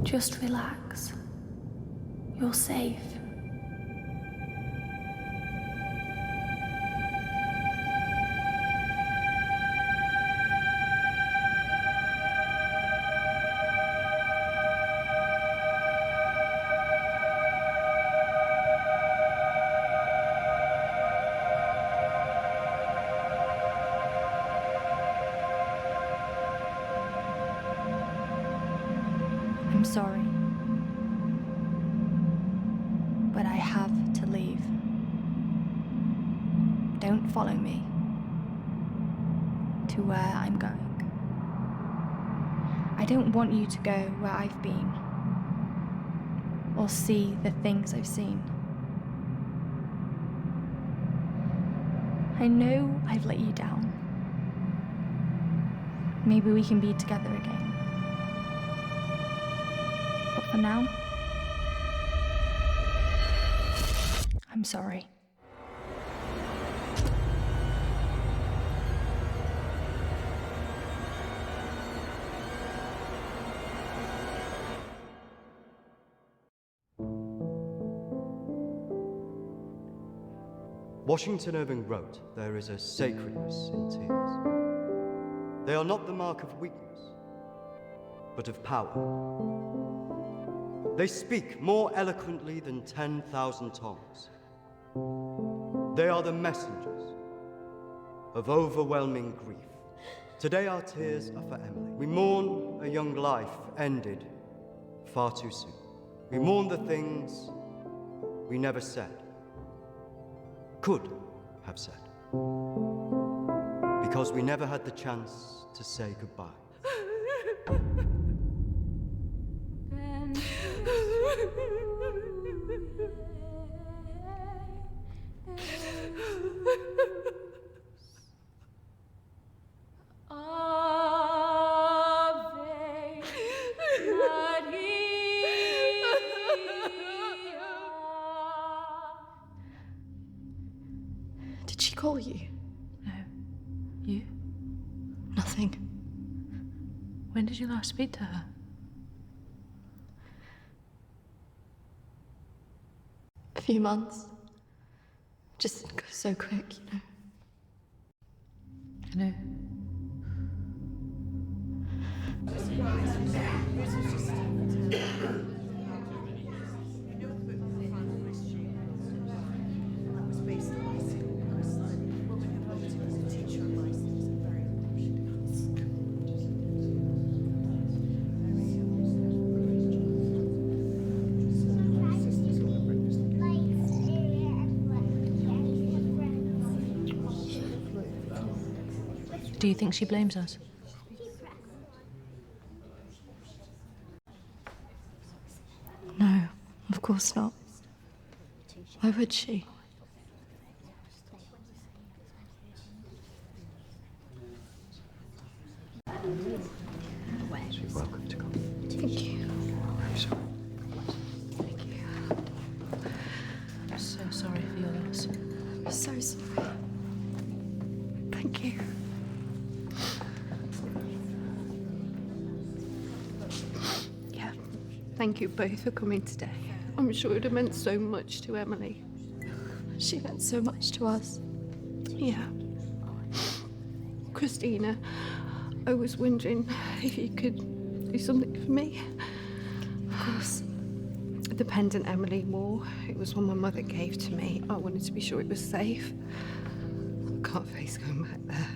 Just relax. You're safe. I'm sorry, but I have to leave. Don't follow me to where I'm going. I don't want you to go where I've been or see the things I've seen. I know I've let you down. Maybe we can be together again. But for now, I'm sorry. Washington Irving wrote, "There is a sacredness in tears. They are not the mark of weakness, but of power. They speak more eloquently than 10,000 tongues. They are the messengers of overwhelming grief. Today our tears are for Emily. We mourn a young life ended far too soon. We mourn the things we never said, could have said, because we never had the chance to say goodbye. Did she call you? No. You? Nothing. When did you last speak to her? A few months. Just goes so quick, you know. I know. Do you think she blames us? No, of course not. Why would she? You're welcome to come. Thank you. I'm sorry. Thank you. I'm so sorry for your loss. I'm so sorry. Thank you. Yeah, thank you both for coming today. I'm sure it would have meant so much to Emily. She meant so much to us. Yeah. Kristina, I was wondering if you could do something for me. Of course. The pendant Emily wore, it was one my mother gave to me. I wanted to be sure it was safe. I can't face going back there.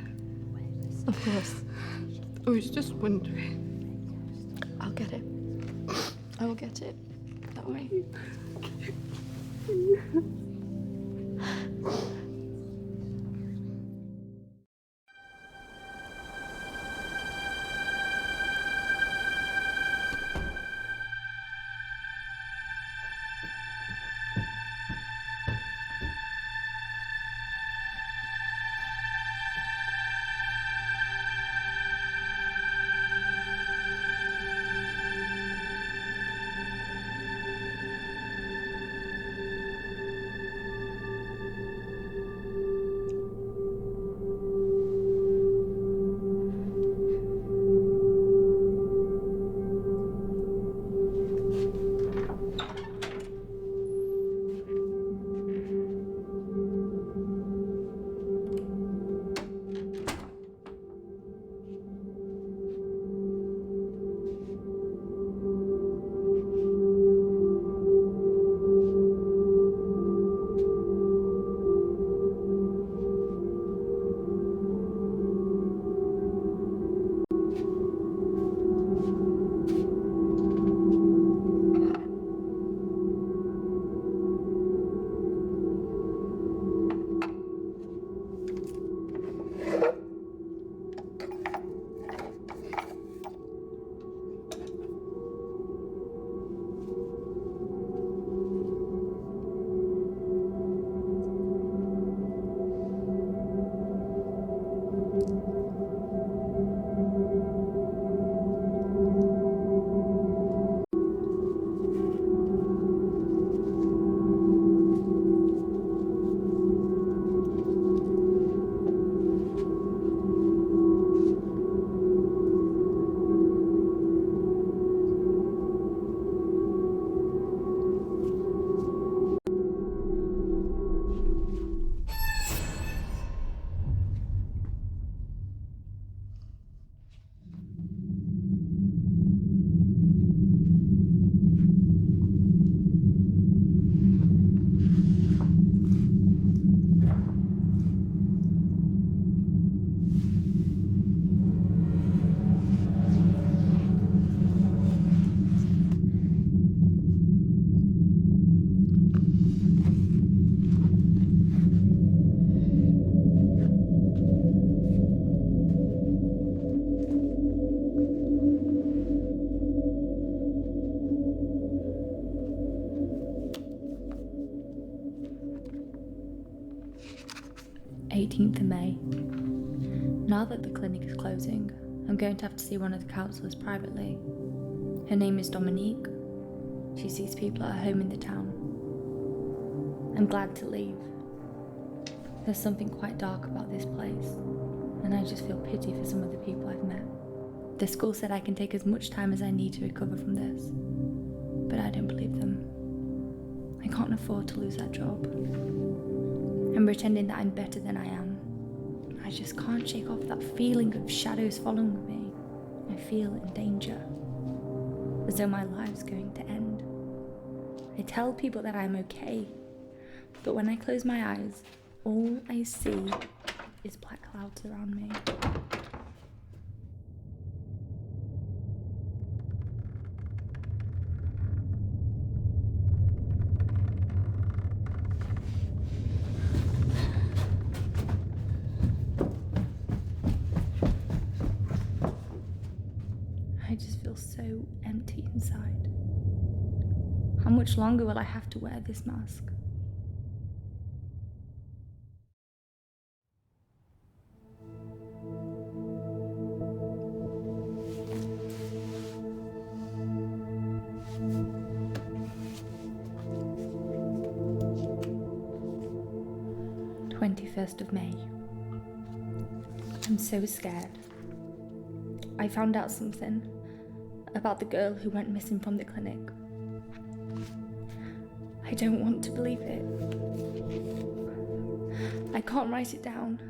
Of course. I was just wondering. I'll get it. I will get it. Don't worry. 18th of May. Now that the clinic is closing, I'm going to have to see one of the counsellors privately. Her name is Dominique. She sees people at her home in the town. I'm glad to leave. There's something quite dark about this place, and I just feel pity for some of the people I've met. The school said I can take as much time as I need to recover from this, but I don't believe them. I can't afford to lose that job. I'm pretending that I'm better than I am. I just can't shake off that feeling of shadows following me. I feel in danger, as though my life's going to end. I tell people that I'm okay, but when I close my eyes, all I see is black clouds around me. I just feel so empty inside. How much longer will I have to wear this mask? of May. I'm so scared. I found out something about the girl who went missing from the clinic. I don't want to believe it. I can't write it down.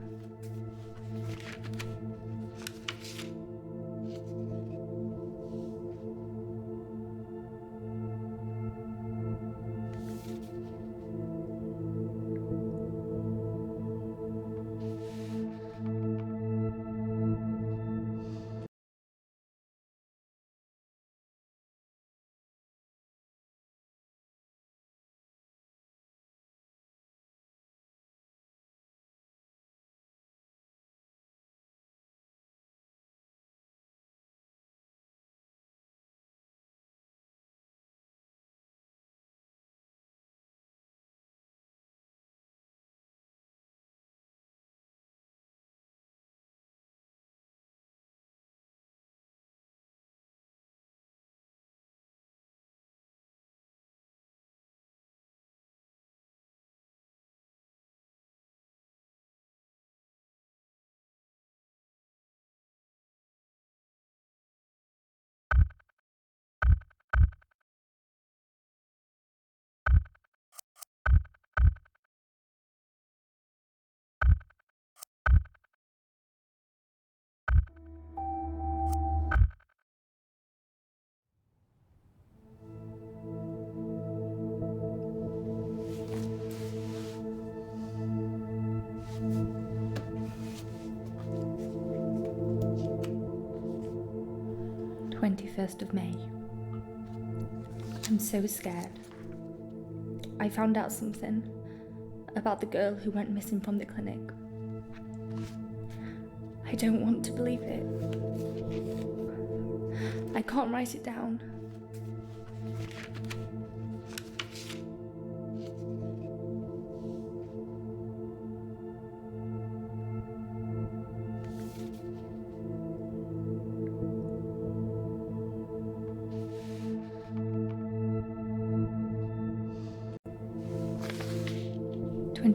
Of May. I'm so scared. I found out something about the girl who went missing from the clinic. I don't want to believe it. I can't write it down.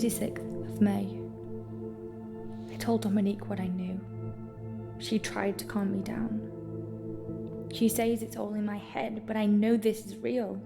Of May. I told Dominique what I knew. She tried to calm me down. She says it's all in my head, but I know this is real.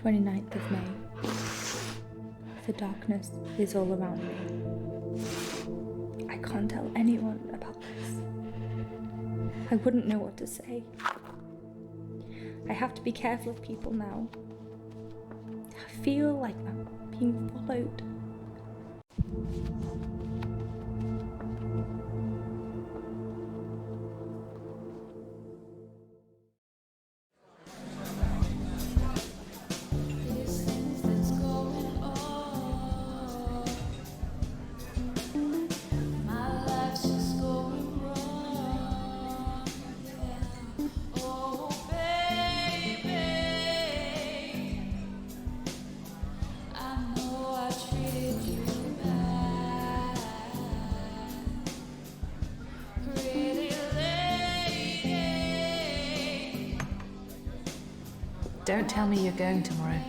29th of May. The darkness is all around me. I can't tell anyone about this. I wouldn't know what to say. I have to be careful of people now. I feel like I'm being followed. Don't tell me you're going tomorrow.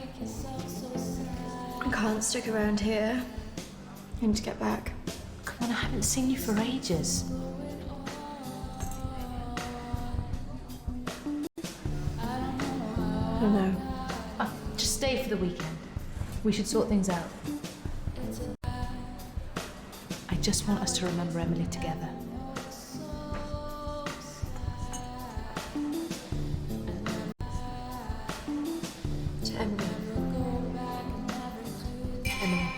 I can't stick around here. I need to get back. Come on, I haven't seen you for ages. I don't know. Just stay for the weekend. We should sort things out. I just want us to remember Emily together. To Emily. Emily.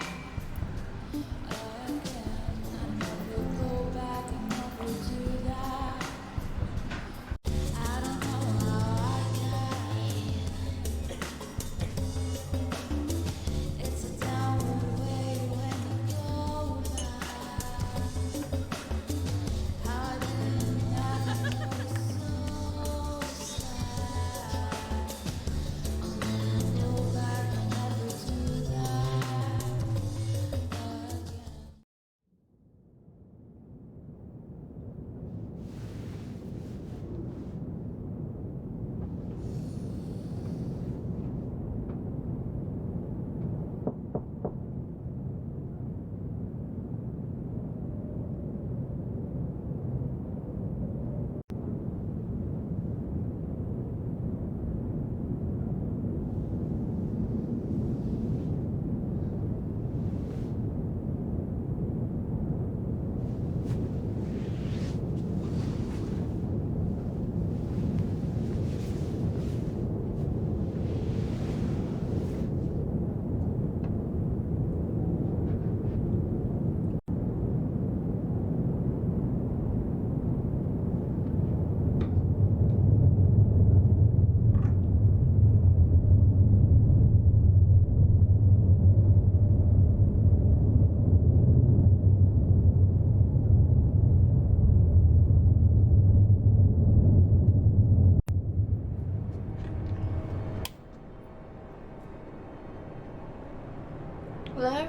Hello?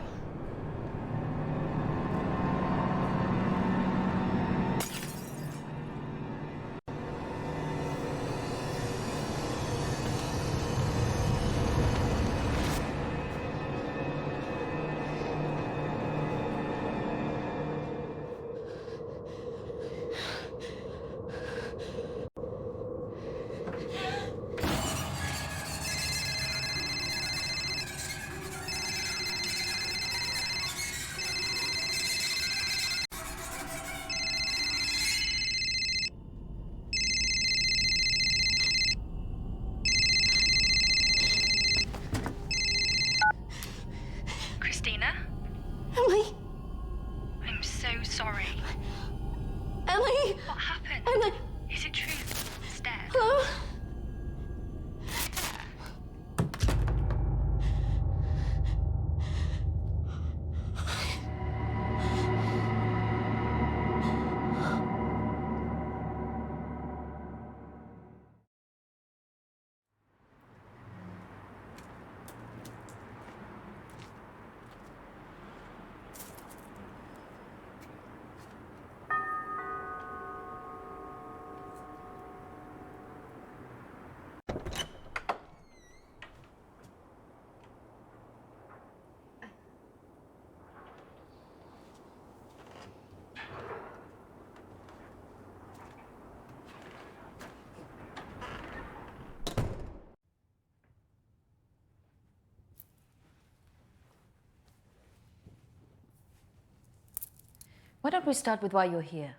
Why don't we start with why you're here?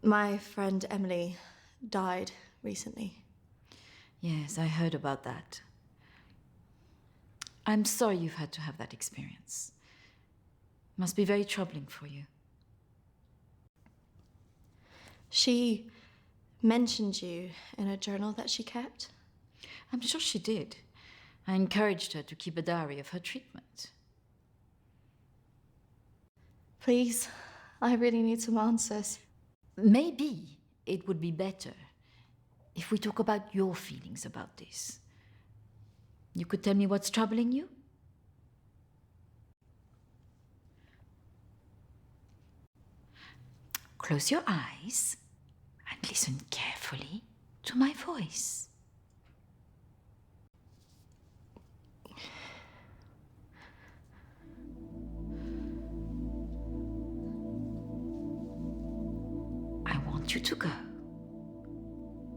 My friend Emily died recently. Yes, I heard about that. I'm sorry you've had to have that experience. Must be very troubling for you. She mentioned you in a journal that she kept. I'm sure she did. I encouraged her to keep a diary of her treatment. Please, I really need some answers. Maybe it would be better if we talk about your feelings about this. You could tell me what's troubling you? Close your eyes and listen carefully to my voice. I want you to go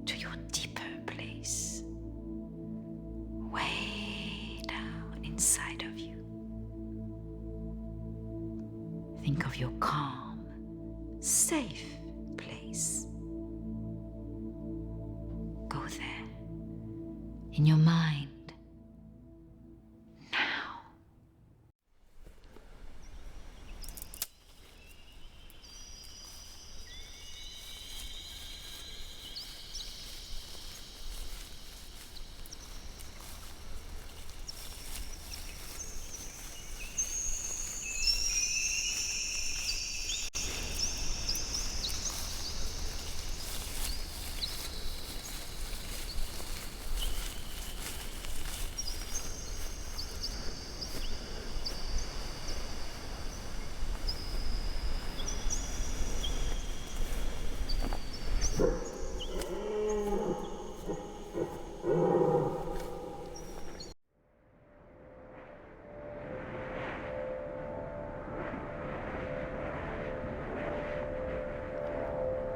to your deeper place, way down inside of you. Think of your calm, safe place. Go there, in your mind, now.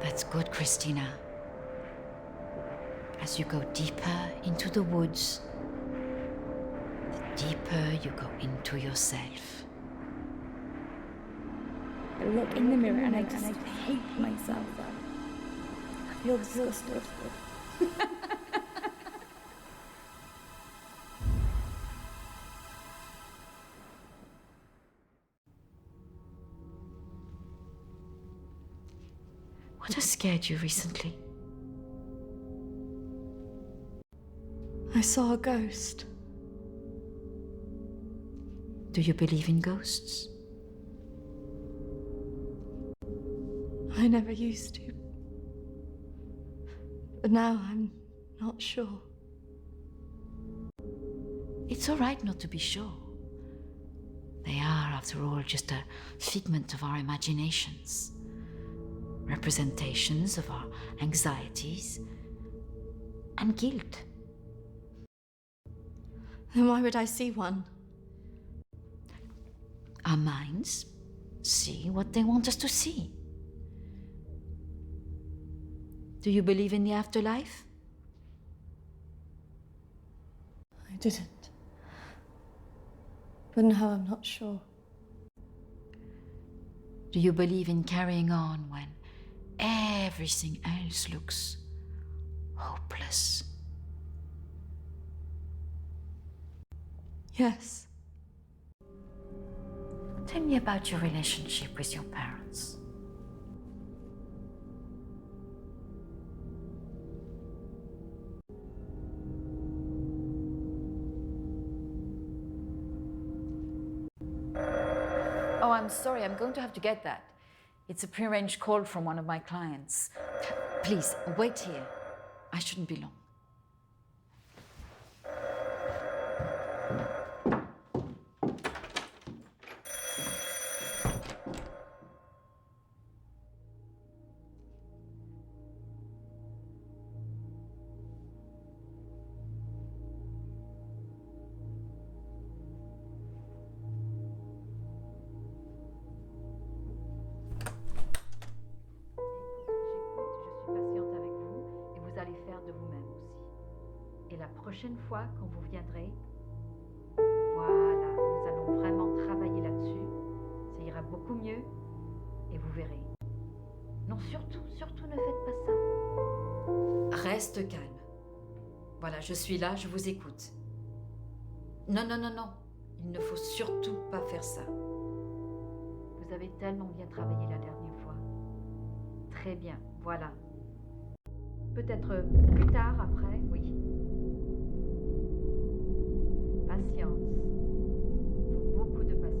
That's good, Kristina. As you go deeper into the woods, the deeper you go into yourself. I look in the mirror and I just hate myself. I feel disgusted. What has scared you recently? I saw a ghost. Do you believe in ghosts? I never used to. But now I'm not sure. It's all right not to be sure. They are, after all, just a figment of our imaginations. Representations of our anxieties and guilt. Then why would I see one? Our minds see what they want us to see. Do you believe in the afterlife? I didn't. But now I'm not sure. Do you believe in carrying on when everything else looks hopeless? Yes. Tell me about your relationship with your parents. Oh, I'm sorry, I'm going to have to get that. It's a prearranged call from one of my clients. Please, wait here. I shouldn't be long. allez faire de vous-même aussi. Et la prochaine fois quand vous viendrez, beaucoup mieux et vous verrez. Non, surtout, surtout ne faites pas ça. Reste calme. Voilà, je suis là, je vous écoute. Non, non, non, non. Il ne faut surtout pas faire ça. Vous avez tellement bien travaillé la dernière fois. Très bien, voilà. Peut-être plus tard, après, oui. Patience. Faut beaucoup de patience.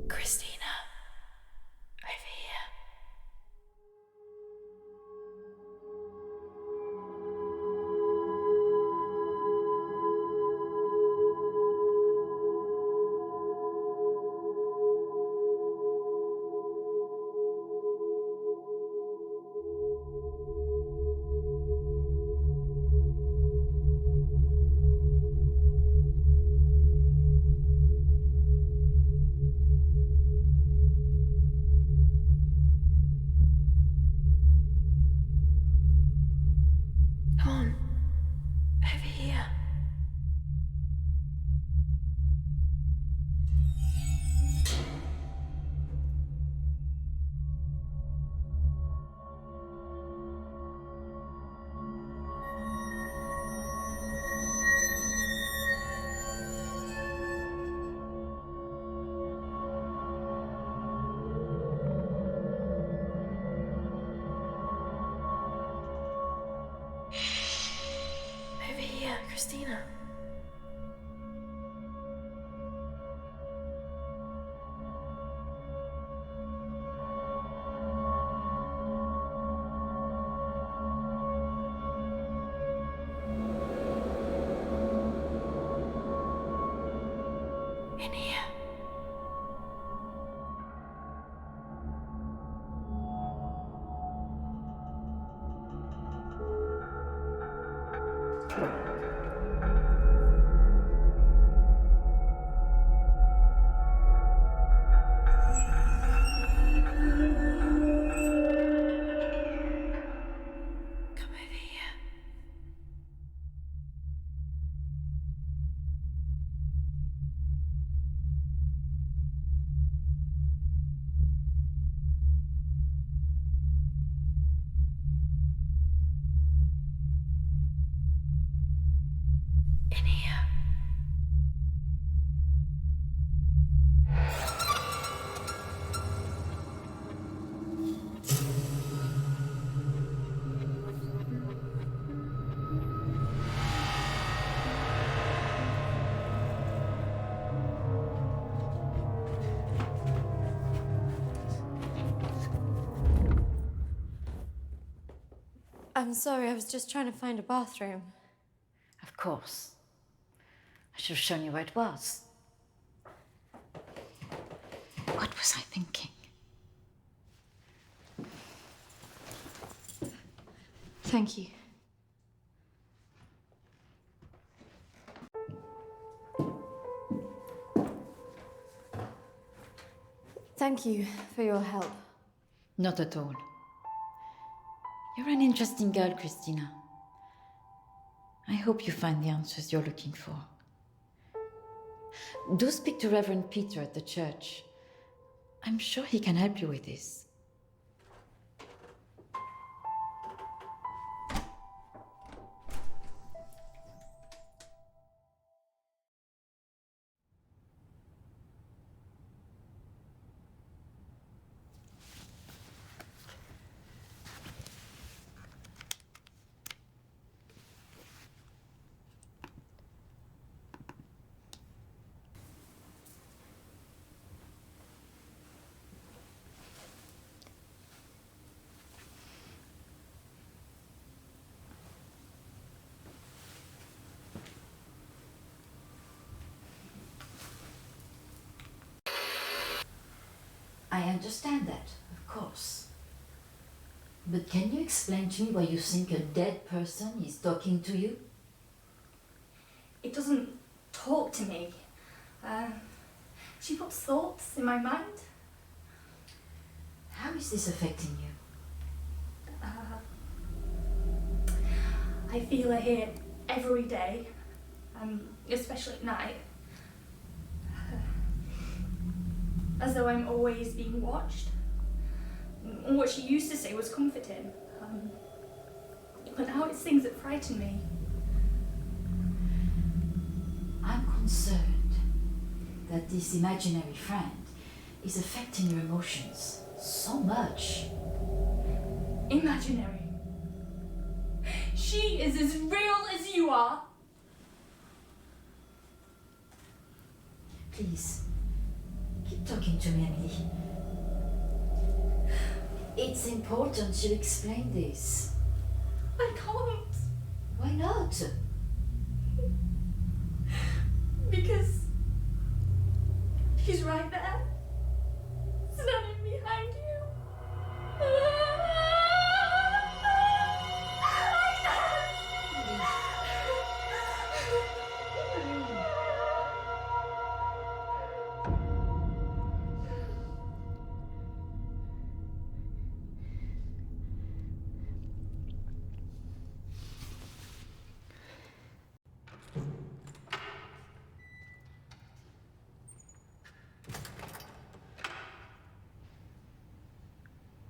Kristina, over here. Come on, over here. Over here, Kristina. In here. Come over here. In here. I'm sorry, I was just trying to find a bathroom. Of course. I should have shown you where it was. What was I thinking? Thank you. Thank you for your help. Not at all. You're an interesting girl, Kristina. I hope you find the answers you're looking for. Do speak to Reverend Peter at the church. I'm sure he can help you with this. I understand that, of course. But can you explain to me why you think a dead person is talking to you? It doesn't talk to me. She puts thoughts in my mind. How is this affecting you? I feel her here every day, especially at night. As though I'm always being watched. What she used to say was comforting, but now it's things that frighten me. I'm concerned that this imaginary friend is affecting your emotions so much. Imaginary. She is as real as you are. Please, keep talking to me, Emily. It's important you explain this. I can't. Why not? Because she's right there, standing behind you.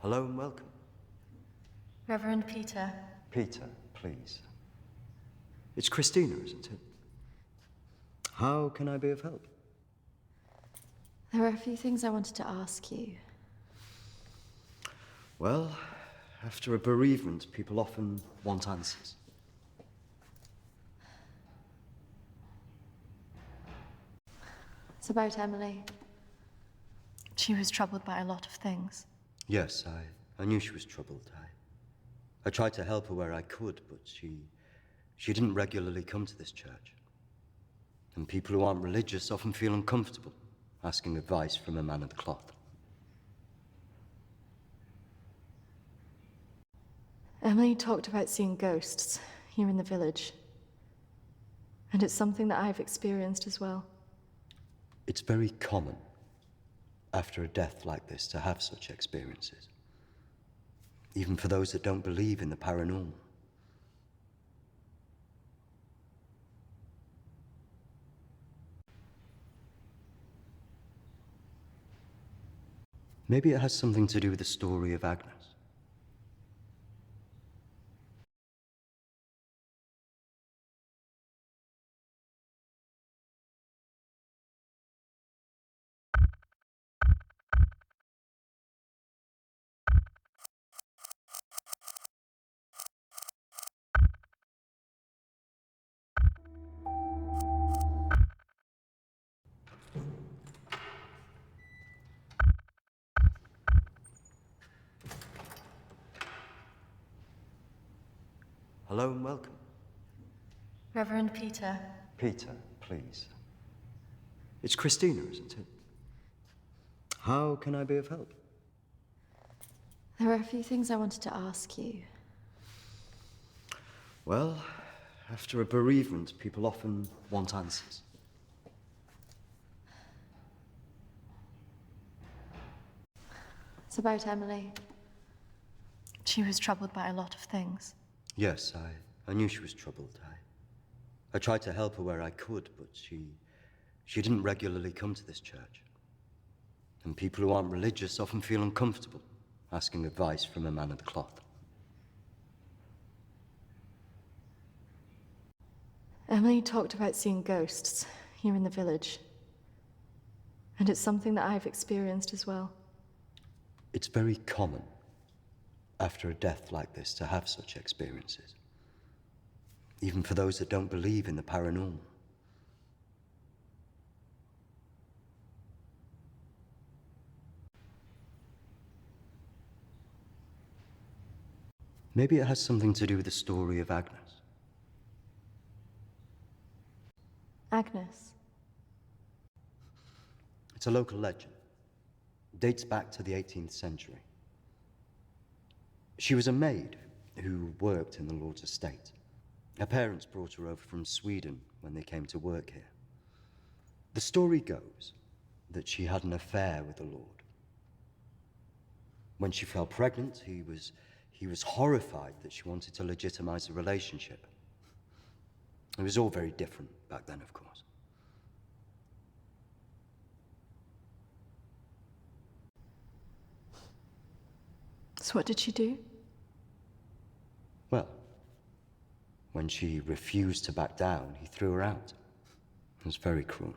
Hello and welcome. Reverend Peter. Peter, please. It's Kristina, isn't it? How can I be of help? There are a few things I wanted to ask you. Well, after a bereavement, people often want answers. It's about Emily. She was troubled by a lot of things. Yes, I knew she was troubled. I tried to help her where I could, but she didn't regularly come to this church. And people who aren't religious often feel uncomfortable asking advice from a man of the cloth. Emily talked about seeing ghosts here in the village. And it's something that I've experienced as well. It's very common after a death like this to have such experiences, even for those that don't believe in the paranormal. Maybe it has something to do with the story of Agnes. Hello and welcome. Reverend Peter. Peter, please. It's Kristina, isn't it? How can I be of help? There are a few things I wanted to ask you. Well, after a bereavement, people often want answers. It's about Emily. She was troubled by a lot of things. Yes, I knew she was troubled. I tried to help her where I could, but she didn't regularly come to this church. And people who aren't religious often feel uncomfortable asking advice from a man of the cloth. Emily talked about seeing ghosts here in the village. And it's something that I've experienced as well. It's very common after a death like this to have such experiences, even for those that don't believe in the paranormal. Maybe it has something to do with the story of Agnes. Agnes. It's a local legend. It dates back to the 18th century. She was a maid who worked in the Lord's estate. Her parents brought her over from Sweden when they came to work here. The story goes that she had an affair with the Lord. When she fell pregnant, he was horrified that she wanted to legitimize the relationship. It was all very different back then, of course. So what did she do? Well, when she refused to back down, he threw her out. It was very cruel.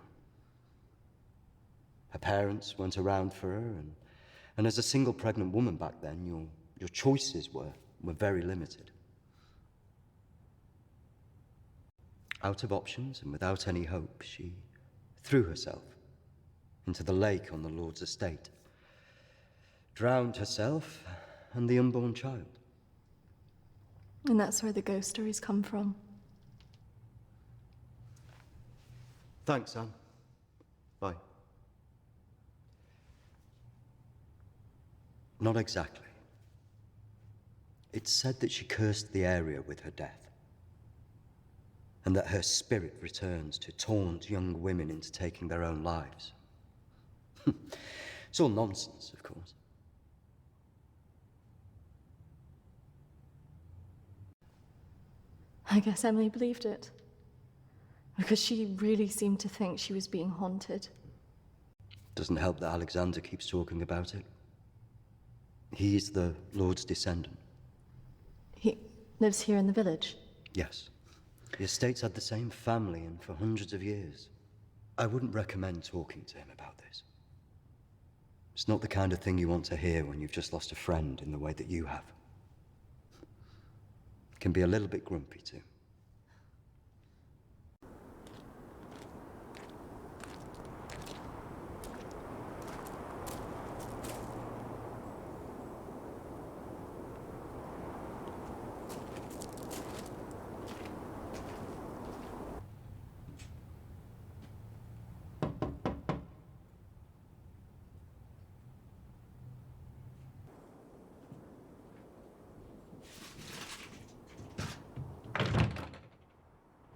Her parents weren't around for her, and as a single pregnant woman back then, your choices were very limited. Out of options and without any hope, she threw herself into the lake on the Lord's estate, drowned herself and the unborn child. And that's where the ghost stories come from. Thanks, Anne. Bye. Not exactly. It's said that she cursed the area with her death, and that her spirit returns to taunt young women into taking their own lives. It's all nonsense, of course. I guess Emily believed it. Because she really seemed to think she was being haunted. Doesn't help that Alexander keeps talking about it. He's the Lord's descendant. He lives here in the village? Yes. The estate's had the same family and for hundreds of years. I wouldn't recommend talking to him about this. It's not the kind of thing you want to hear when you've just lost a friend in the way that you have. It can be a little bit grumpy too.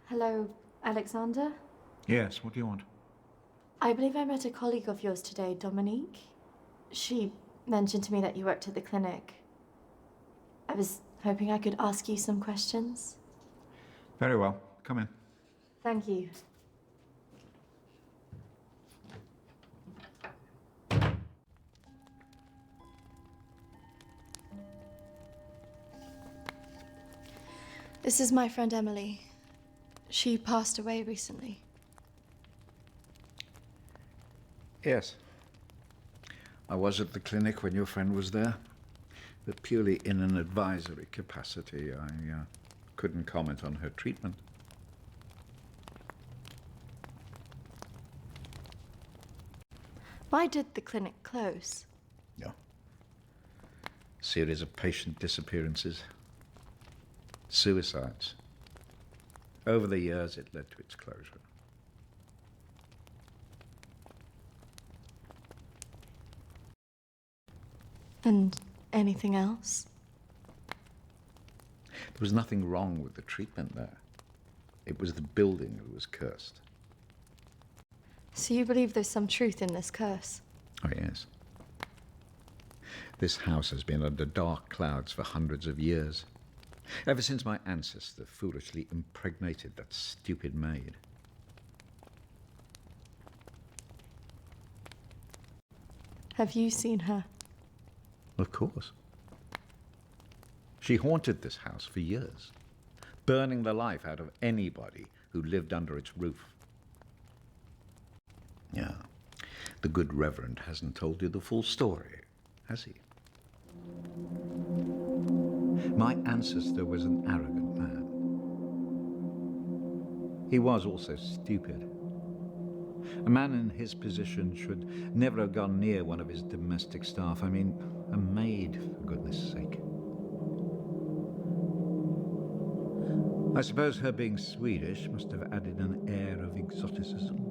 Hello, Alexander? Yes, what do you want? I believe I met a colleague of yours today, Dominique. She mentioned to me that you worked at the clinic. I was hoping I could ask you some questions. Very well. Come in. Thank you. This is my friend Emily. She passed away recently. Yes. I was at the clinic when your friend was there, but purely in an advisory capacity. I couldn't comment on her treatment. Why did the clinic close? No. Series of patient disappearances. Suicides. Over the years, it led to its closure. And anything else? There was nothing wrong with the treatment there. It was the building that was cursed. So you believe there's some truth in this curse? Oh, yes. This house has been under dark clouds for hundreds of years. Ever since my ancestor foolishly impregnated that stupid maid. Have you seen her? Of course. She haunted this house for years, burning the life out of anybody who lived under its roof. Yeah, the good Reverend hasn't told you the full story, has he? My ancestor was an arrogant man. He was also stupid. A man in his position should never have gone near one of his domestic staff. I mean, a maid, for goodness sake. I suppose her being Swedish must have added an air of exoticism.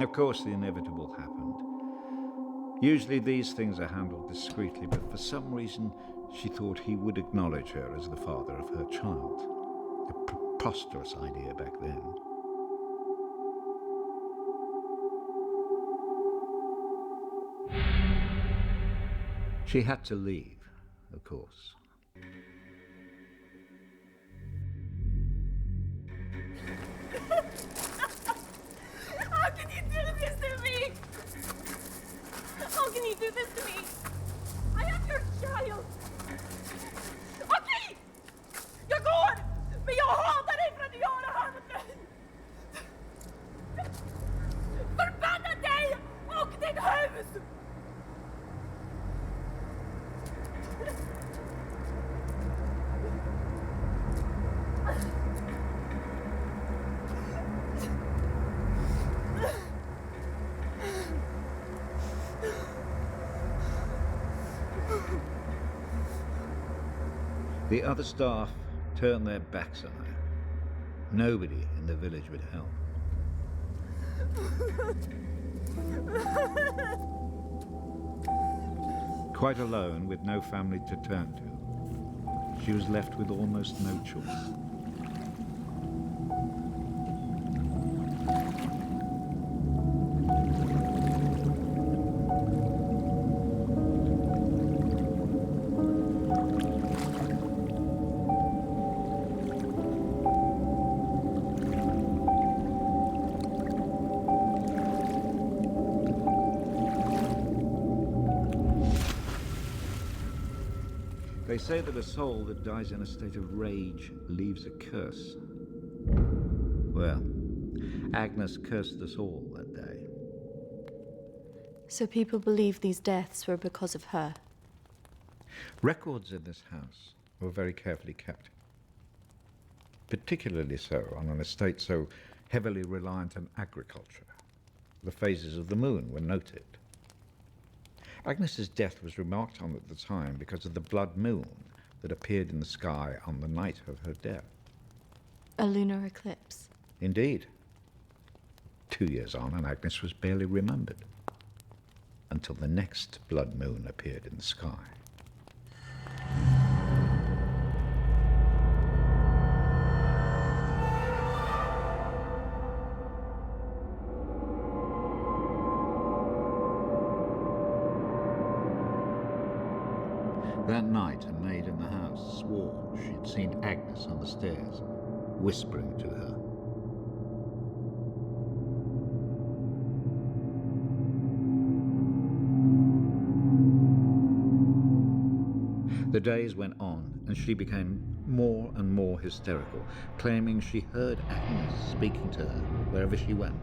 Of course, the inevitable happened. Usually these things are handled discreetly, but for some reason she thought he would acknowledge her as the father of her child. A preposterous idea back then. She had to leave, of course. How can you do this to me? How can you do this to me? I am your child. Okej! Jag går! Men jag hatar dig för att du gör det här mot mig! Förbanna dig och ditt hus! The other staff turned their backs on her. Nobody in the village would help. Quite alone, with no family to turn to, she was left with almost no choice. They say that a soul that dies in a state of rage leaves a curse. Well, Agnes cursed us all that day. So people believe these deaths were because of her. Records in this house were very carefully kept. Particularly so on an estate so heavily reliant on agriculture. The phases of the moon were noted. Agnes's death was remarked on at the time because of the blood moon that appeared in the sky on the night of her death. A lunar eclipse. Indeed. 2 years on, and Agnes was barely remembered, until the next blood moon appeared in the sky. That night, a maid in the house swore she'd seen Agnes on the stairs, whispering to her. The days went on, and she became more and more hysterical, claiming she heard Agnes speaking to her wherever she went.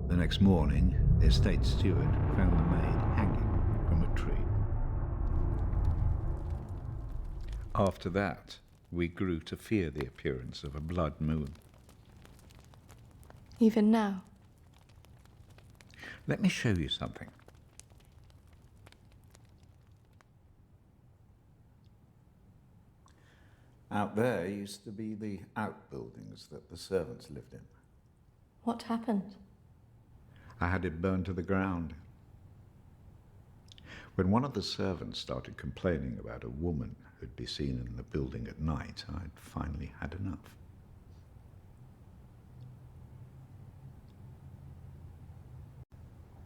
The next morning, the estate steward found the maid hanging from a tree. After that, we grew to fear the appearance of a blood moon. Even now. Let me show you something. Out there used to be the outbuildings that the servants lived in. What happened? I had it burned to the ground. When one of the servants started complaining about a woman who'd be seen in the building at night, I'd finally had enough.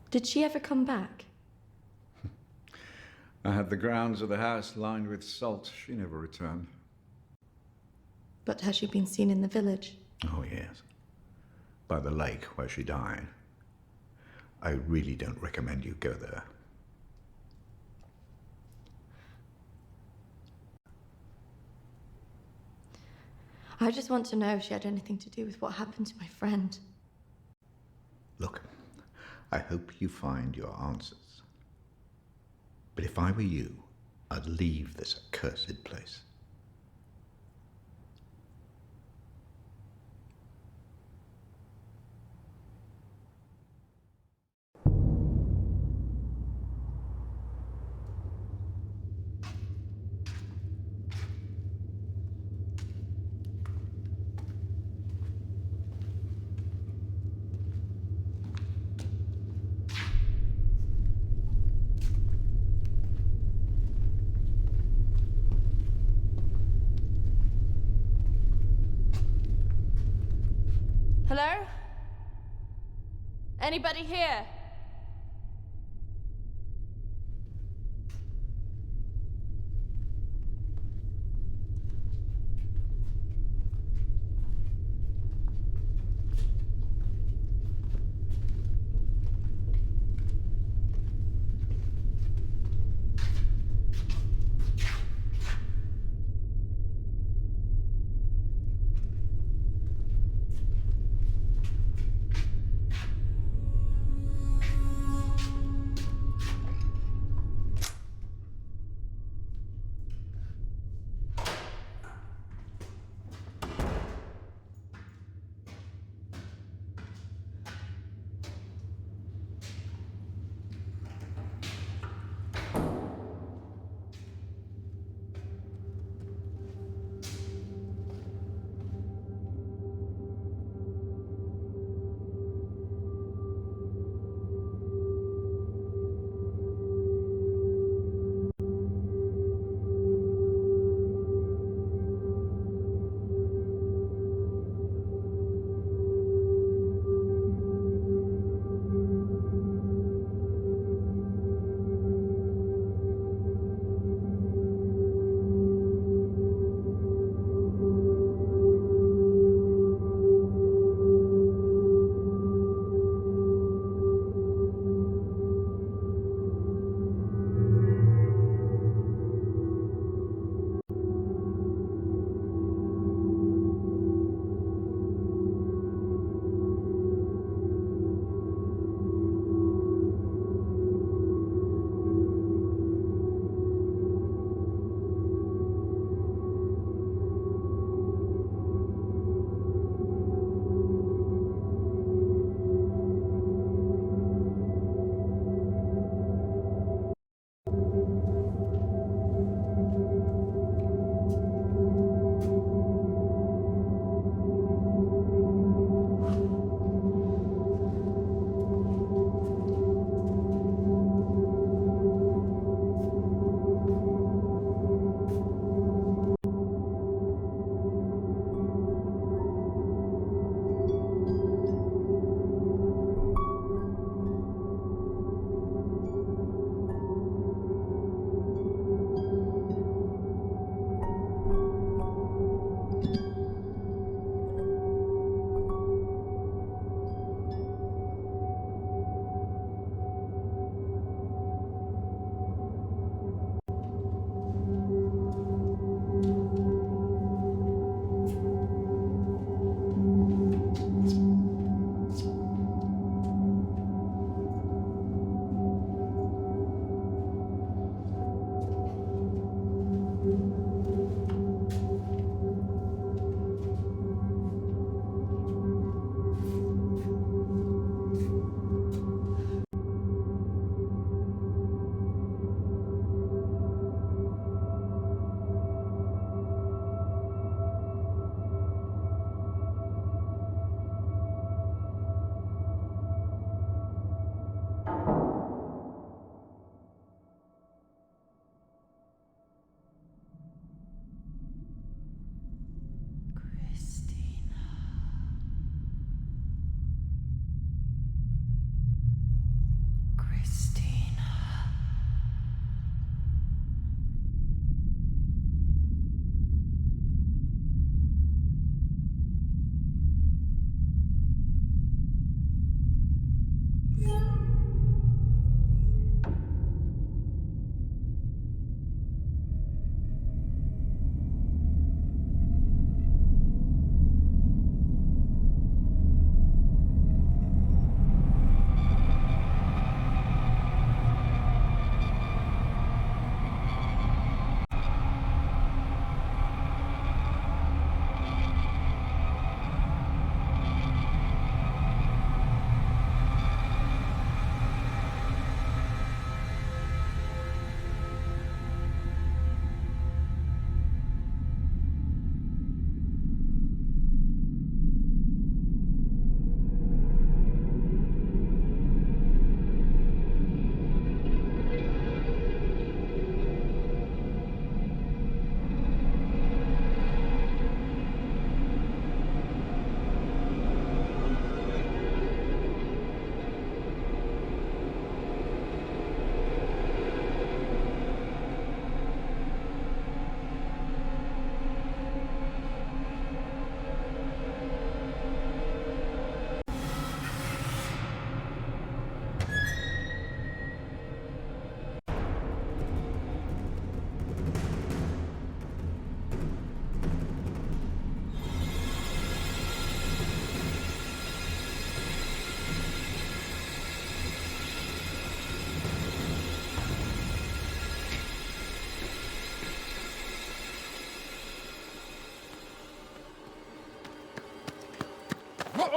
Did she ever come back? I had the grounds of the house lined with salt. She never returned. But has she been seen in the village? Oh, yes. By the lake where she died. I really don't recommend you go there. I just want to know if she had anything to do with what happened to my friend. Look, I hope you find your answers. But if I were you, I'd leave this accursed place. Hello? Anybody here?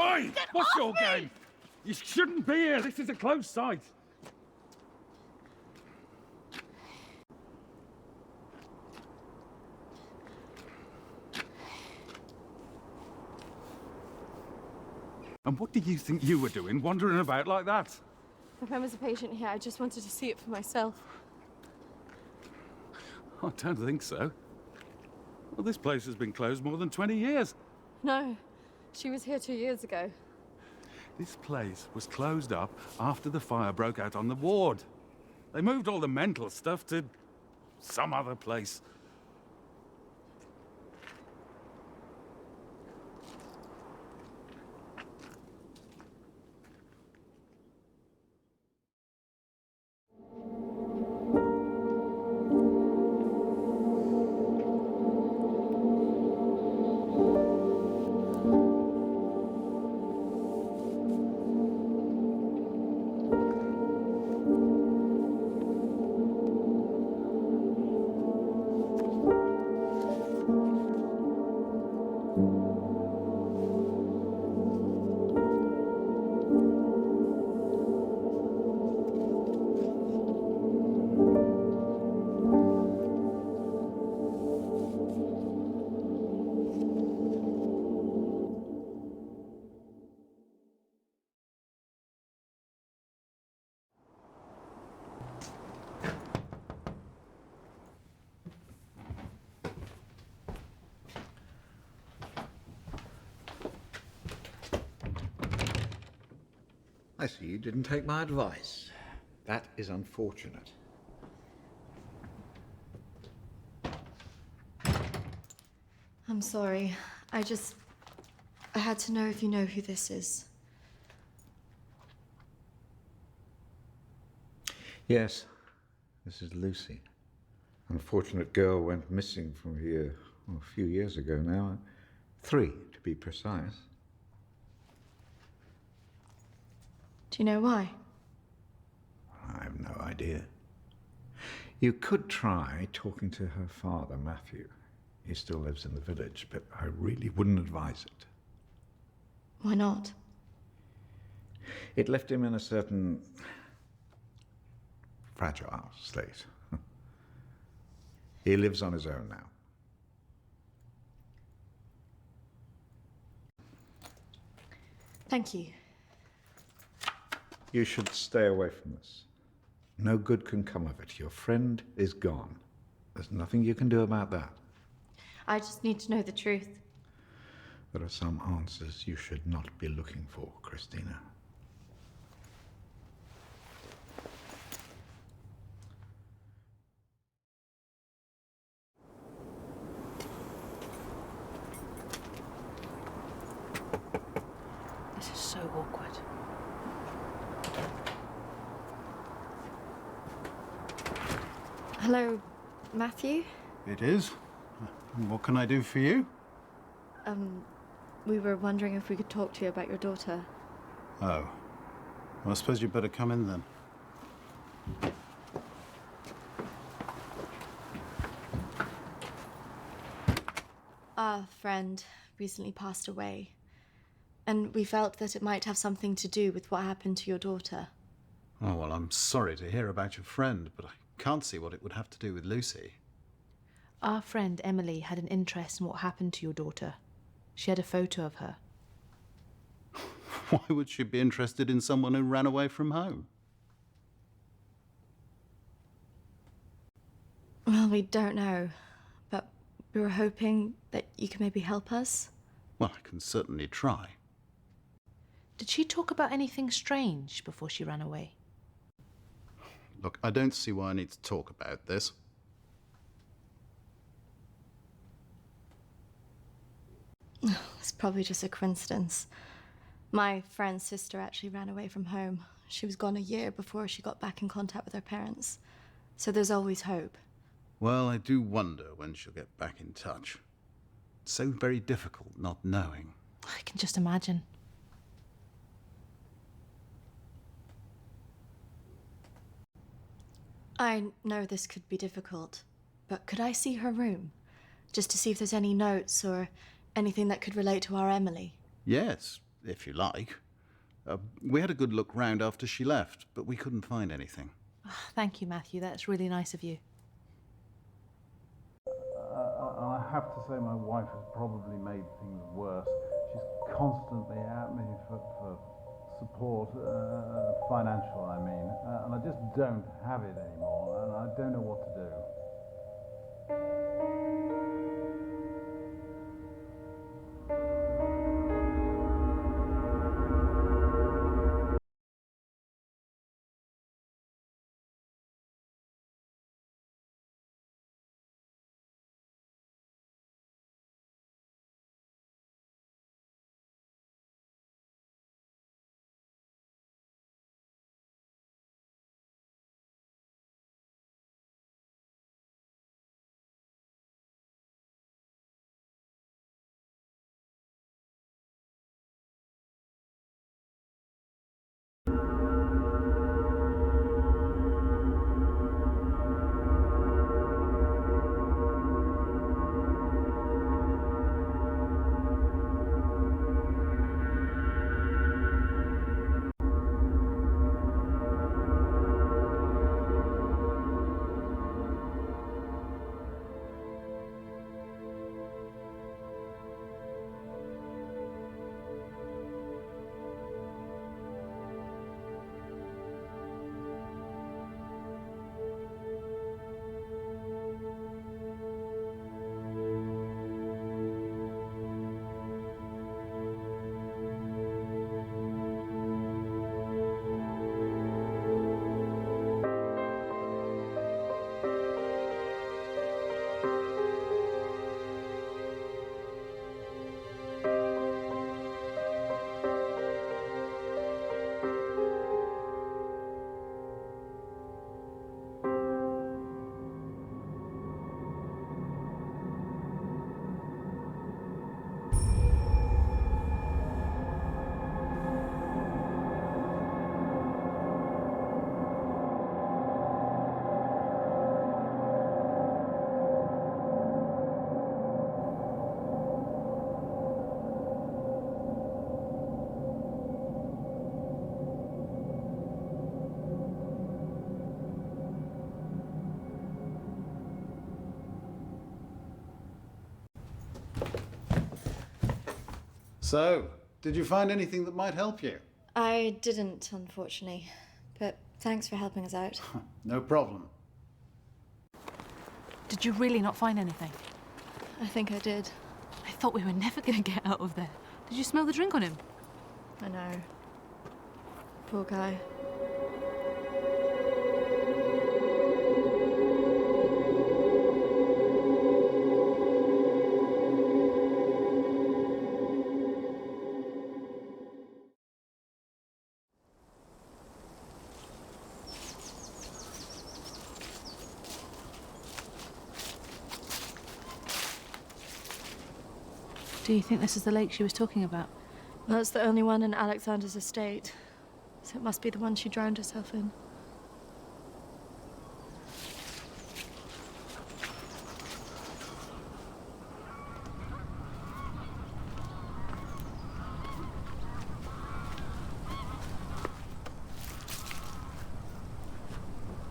Oi! What's your game? You shouldn't be here. This is a closed site. And what did you think you were doing, wandering about like that? My friend was a patient here. I just wanted to see it for myself. I don't think so. Well, this place has been closed more than 20 years. No, she was here 2 years ago. This place was closed up after the fire broke out on the ward. They moved all the mental stuff to some other place. I see you didn't take my advice. That is unfortunate. I'm sorry. I had to know if you know who this is. Yes, this is Lucy. Unfortunate girl went missing from here a few years ago now. 3, to be precise. Do you know why? I have no idea. You could try talking to her father, Matthew. He still lives in the village, but I really wouldn't advise it. Why not? It left him in a certain fragile state. He lives on his own now. Thank you. You should stay away from this. No good can come of it. Your friend is gone. There's nothing you can do about that. I just need to know the truth. There are some answers you should not be looking for, Kristina. This is so awkward. Hello, Matthew? It is. What can I do for you? We were wondering if we could talk to you about your daughter. Oh. Well, I suppose you'd better come in then. Our friend recently passed away, and we felt that it might have something to do with what happened to your daughter. Oh, well, I'm sorry to hear about your friend, but I can't see what it would have to do with Lucy. Our friend Emily had an interest in what happened to your daughter. She had a photo of her. Why would she be interested in someone who ran away from home? Well, we don't know, but we were hoping that you could maybe help us. Well, I can certainly try. Did she talk about anything strange before she ran away? Look, I don't see why I need to talk about this. It's probably just a coincidence. My friend's sister actually ran away from home. She was gone a year before she got back in contact with her parents. So there's always hope. Well, I do wonder when she'll get back in touch. It's so very difficult not knowing. I can just imagine. I know this could be difficult, but could I see her room? Just to see if there's any notes or anything that could relate to our Emily? Yes, if you like. We had a good look round after she left, but we couldn't find anything. Oh, thank you, Matthew. That's really nice of you. I have to say my wife has probably made things worse. She's constantly at me for support, financial I mean, and I just don't have it anymore, and I don't know what to do. So, did you find anything that might help you? I didn't, unfortunately. But thanks for helping us out. No problem. Did you really not find anything? I think I did. I thought we were never going to get out of there. Did you smell the drink on him? I know. Poor guy. Do you think this is the lake she was talking about? Well, it's the only one in Alexander's estate, so it must be the one she drowned herself in.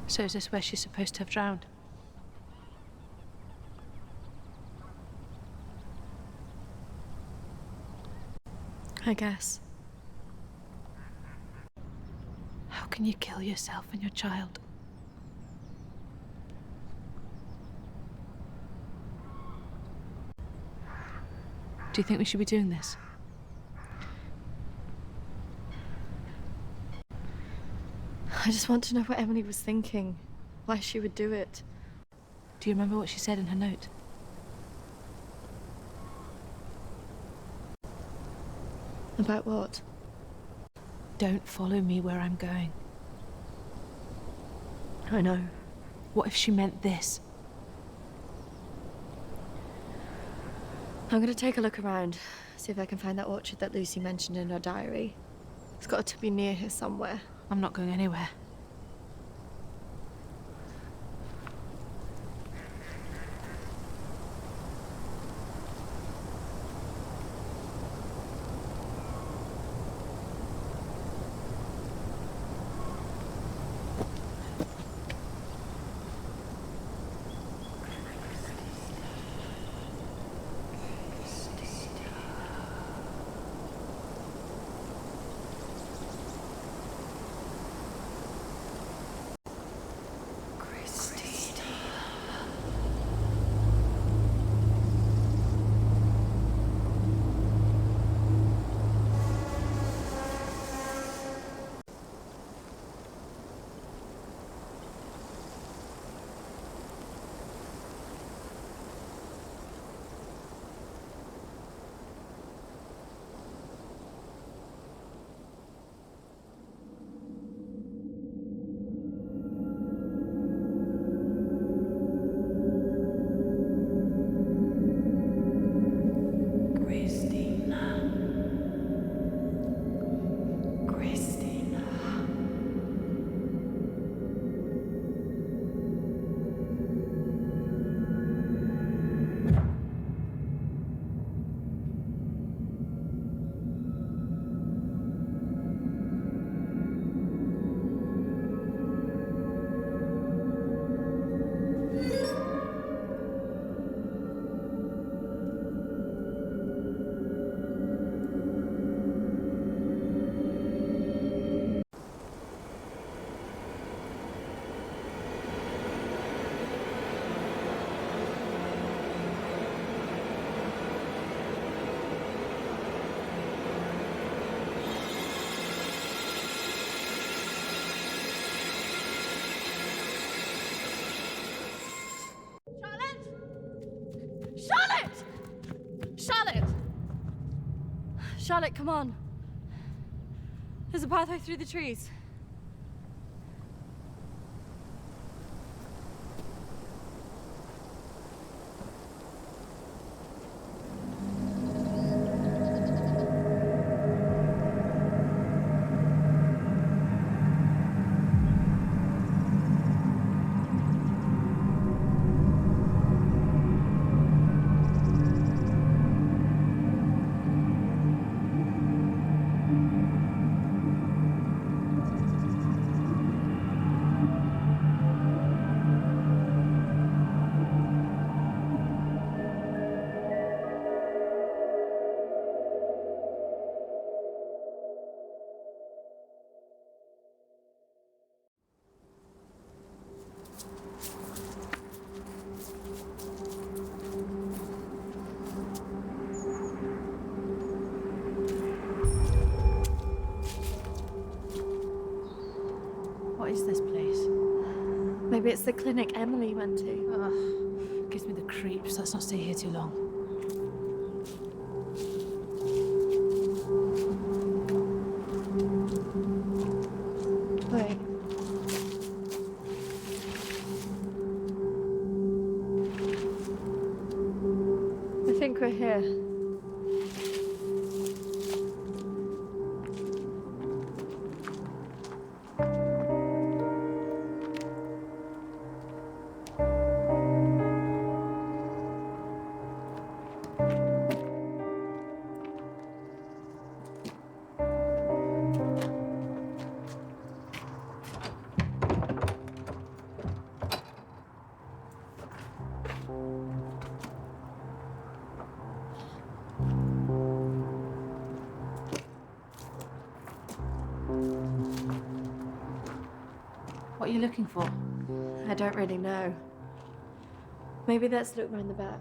So is this where she's supposed to have drowned? I guess. How can you kill yourself and your child? Do you think we should be doing this? I just want to know what Emily was thinking, why she would do it. Do you remember what she said in her note? About what? Don't follow me where I'm going. I know. What if she meant this? I'm gonna take a look around, see if I can find that orchard that Lucy mentioned in her diary. It's got to be near here somewhere. I'm not going anywhere. Charlotte, come on. There's a pathway through the trees. What is this place? Maybe it's the clinic Emily went to. Ugh, gives me the creeps. Let's not stay here too long. Wait. I think we're here. What are you looking for? I don't really know. Maybe let's look round the back.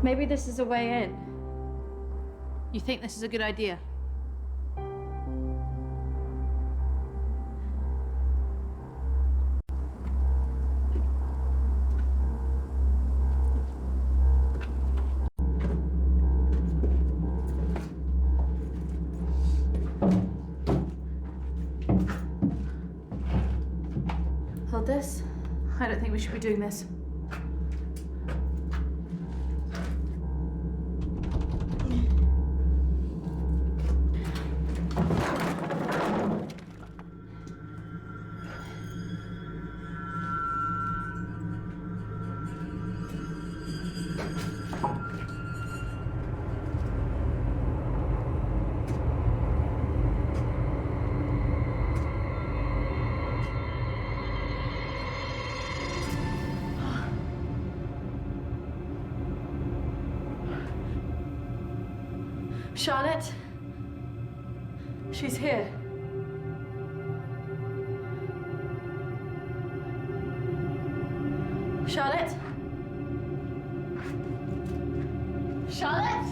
Maybe this is a way in. You think this is a good idea? Hold this. I don't think we should be doing this. Charlotte? She's here. Charlotte? Charlotte?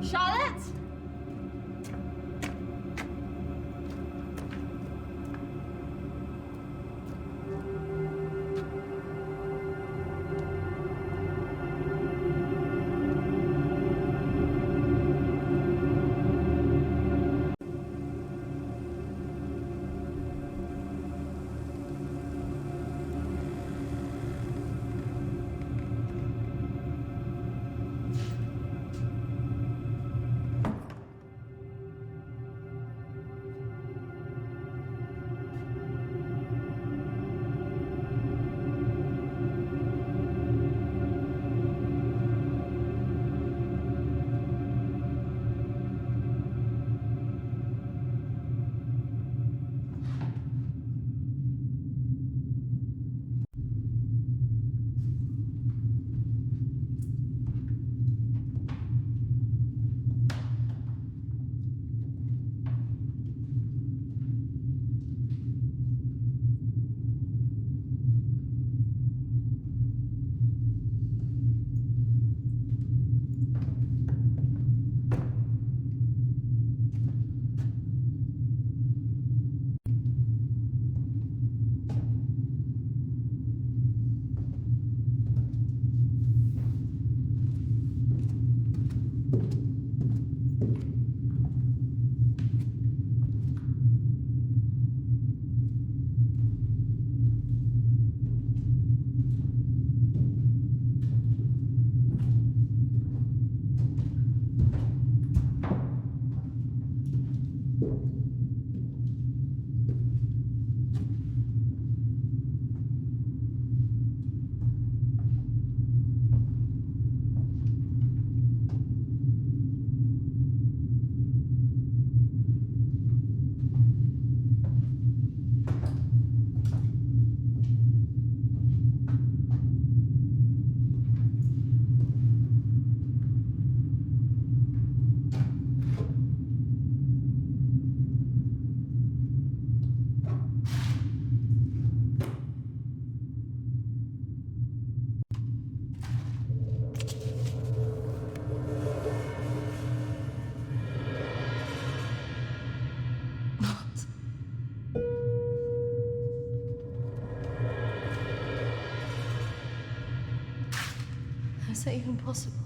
Charlotte? How's that even possible?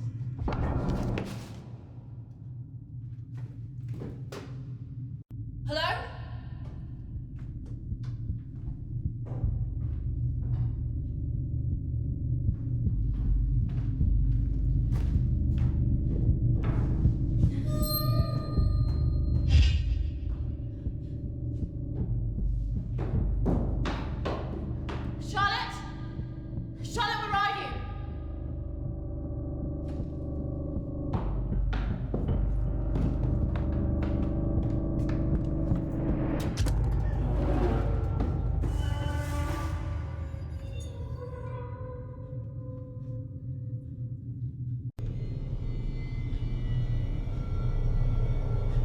Hello? Charlotte? Charlotte, where are you?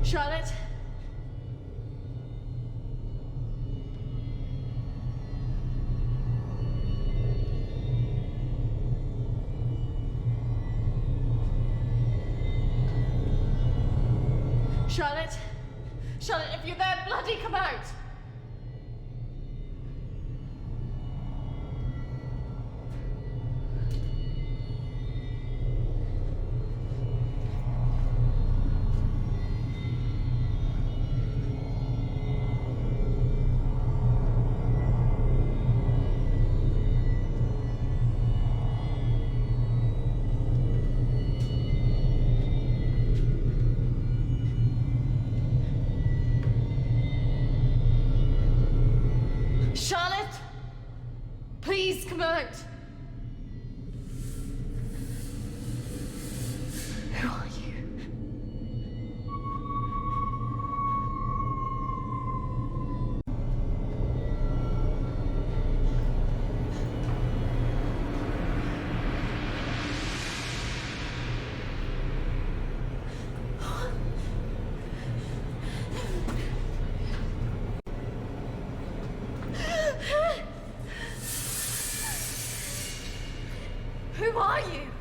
Charlotte? Charlotte? Charlotte, if you're there, bloody come out! Charlotte! Please come out! Who are you? Who are you?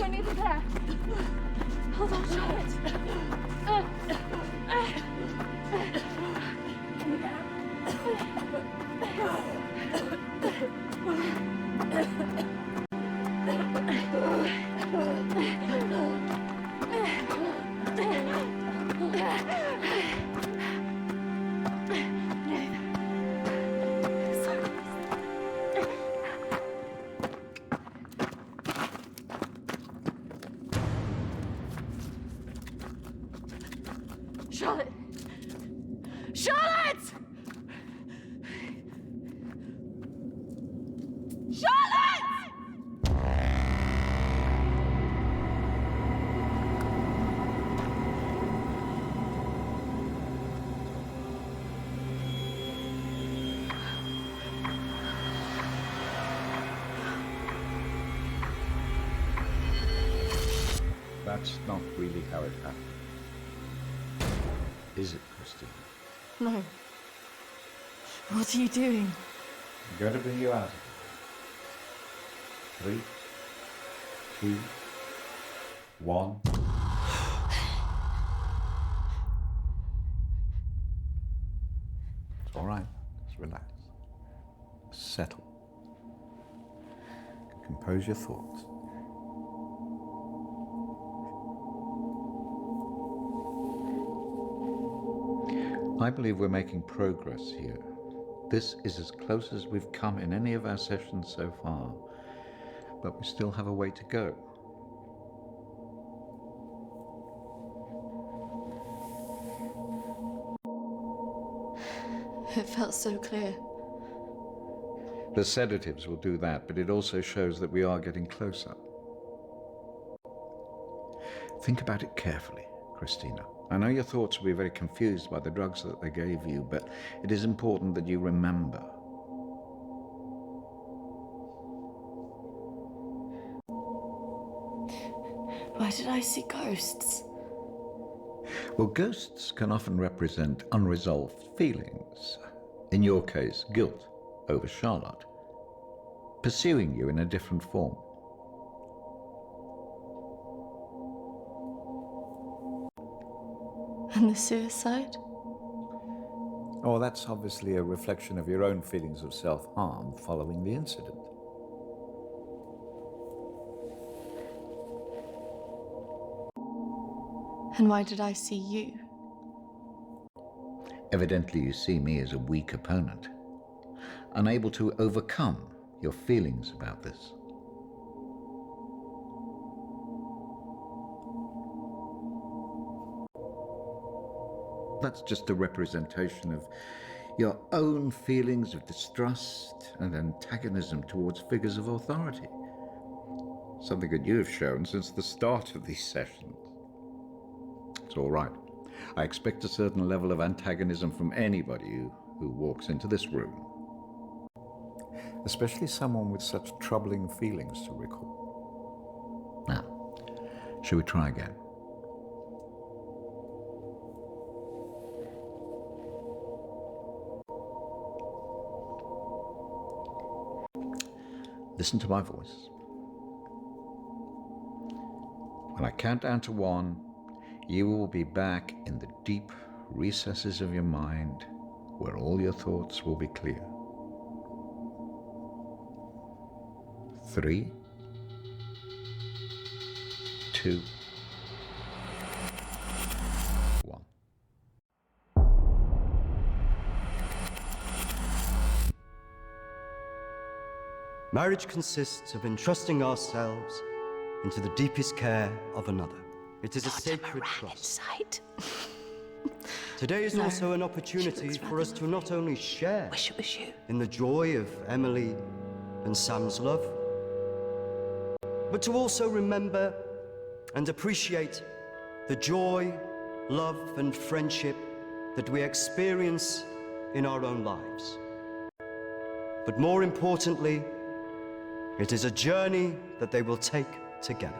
I need to there. Hold on, Charlotte. Charlotte! Charlotte! Charlotte! That's not really how it happened. Is it, Kristina? No. What are you doing? I'm going to bring you out of it. 3, 2, 1. It's all right. Just relax. Settle. Compose your thoughts. I believe we're making progress here. This is as close as we've come in any of our sessions so far, but we still have a way to go. It felt so clear. The sedatives will do that, but it also shows that we are getting closer. Think about it carefully, Kristina. I know your thoughts will be very confused by the drugs that they gave you, but it is important that you remember. Why did I see ghosts? Well, ghosts can often represent unresolved feelings. In your case, guilt over Charlotte, pursuing you in a different form. And the suicide? Oh, that's obviously a reflection of your own feelings of self-harm following the incident. And why did I see you? Evidently, you see me as a weak opponent, unable to overcome your feelings about this. That's just a representation of your own feelings of distrust and antagonism towards figures of authority. Something that you have shown since the start of these sessions. It's all right. I expect a certain level of antagonism from anybody who walks into this room. Especially someone with such troubling feelings to recall. Now, shall we try again? Listen to my voice. When I count down to 1, you will be back in the deep recesses of your mind where all your thoughts will be clear. 3, 2, 1. Marriage consists of entrusting ourselves into the deepest care of another. It is a sacred trust. Today is also an opportunity for us to not only share in the joy of Emily and Sam's love, but to also remember and appreciate the joy, love, and friendship that we experience in our own lives. But more importantly, it is a journey that they will take together.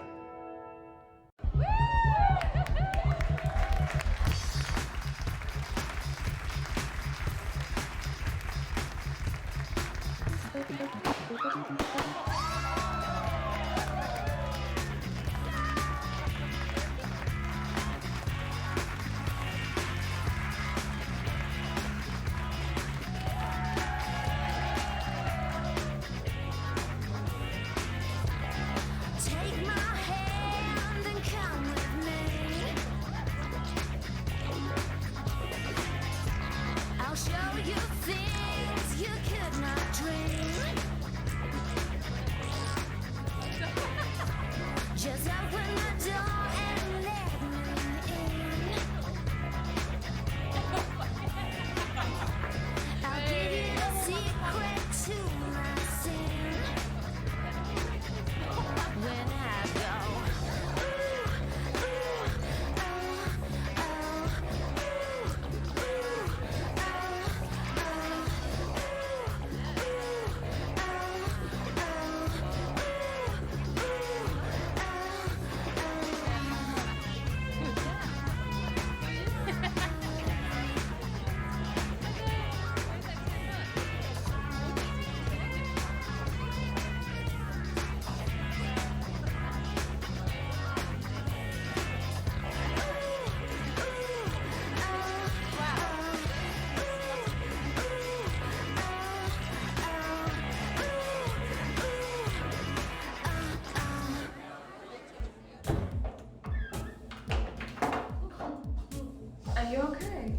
Are you okay?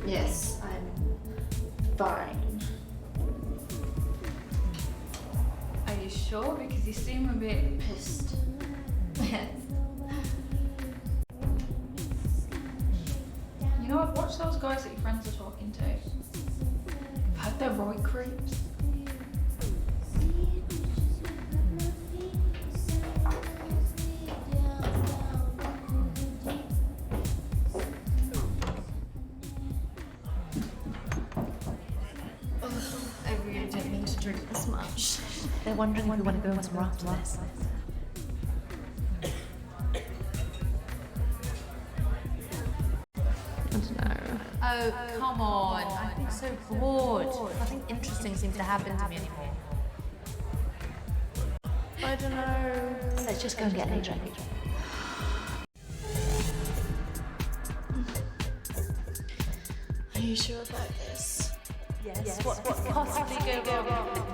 Yes, I'm fine. Are you sure? Because you seem a bit pissed. Yes. You know, I've watched those guys that your friends are talking to. I've heard they're right creeps. Drink this much. They're wondering if you want to go somewhere after this. I don't know. Oh, come on. I've been so bored. Nothing interesting seems to happen to me anymore. I don't know. Let's just go and get a drink. Are you sure about this? Yes. What could possibly go wrong?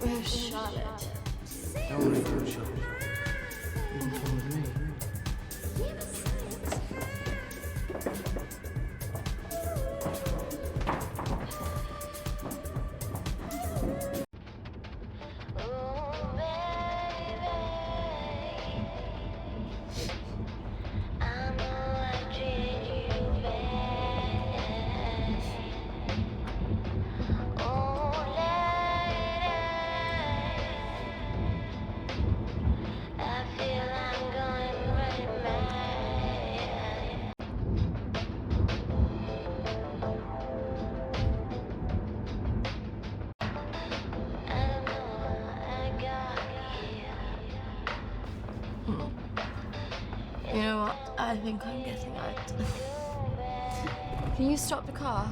Where's Charlotte? Don't worry about Charlotte. You can come with me. You know what? I think I'm getting out. Can you stop the car?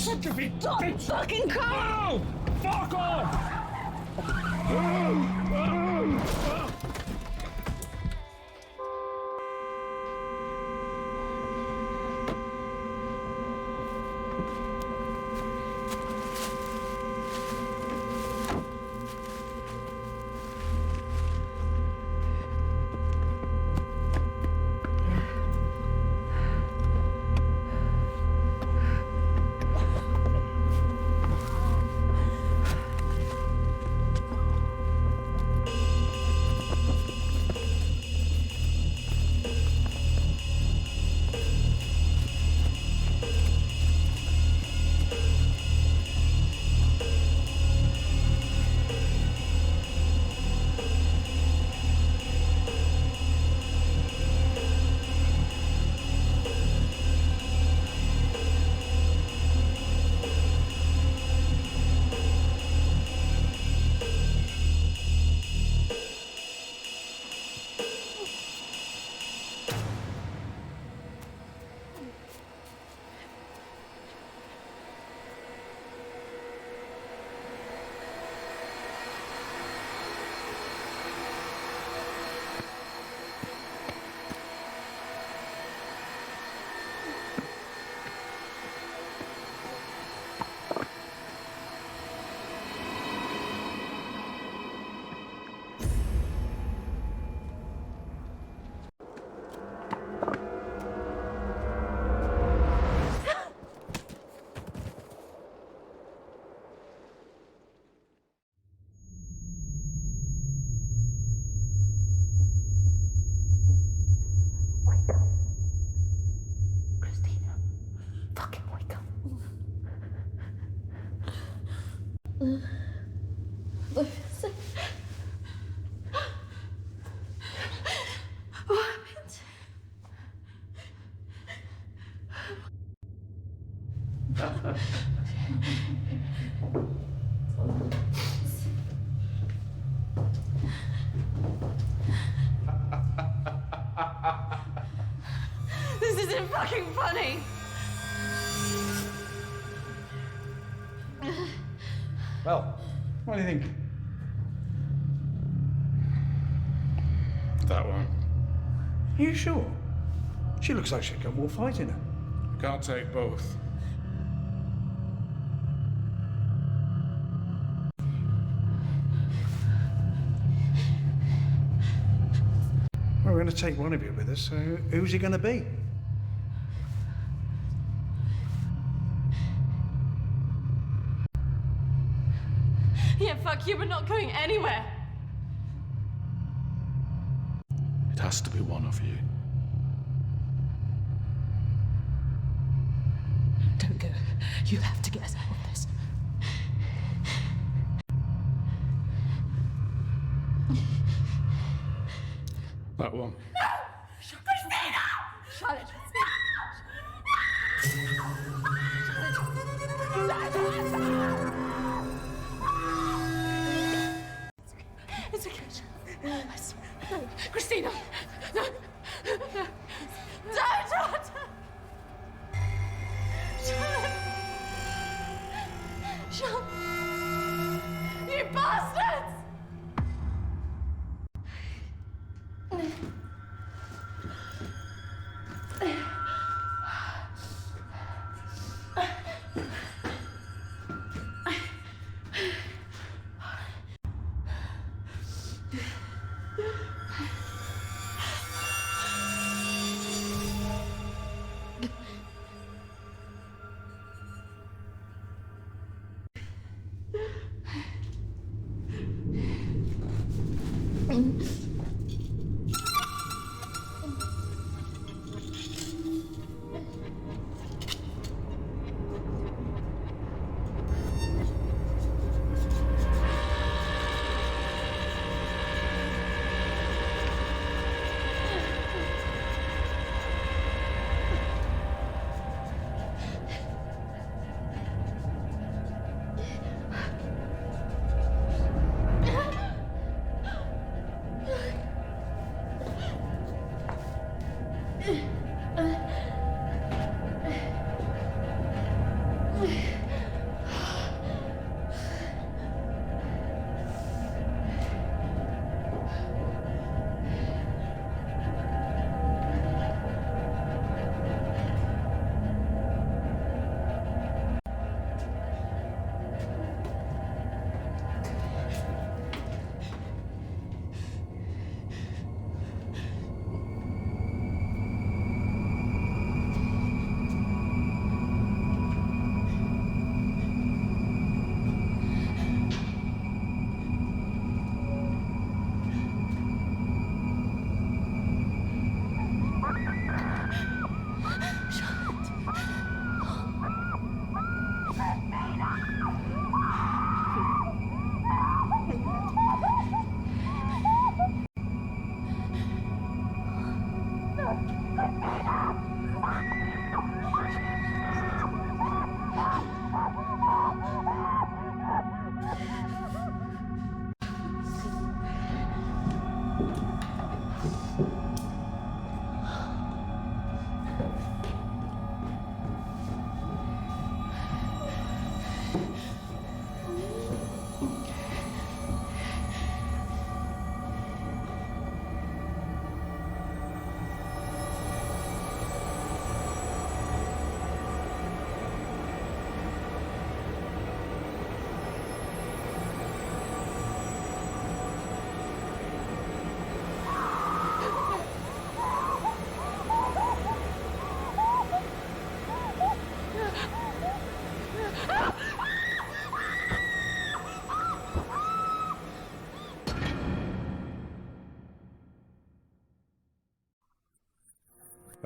Shut your feet! Don't fucking come! Oh! Fuck off! This isn't fucking funny! Well, what do you think? That one. Are you sure? She looks like she's got more fight in her. Can't take both. Well, we're going to take one of you with us, so who's he going to be? Yeah, fuck you, we're not going anywhere! It has to be one of you. Don't go. You have to get us out of this. That one. Kristina! Charlotte! It's okay. I swear. Kristina! No! No! Don't! Charlotte! Charlotte! You bastards!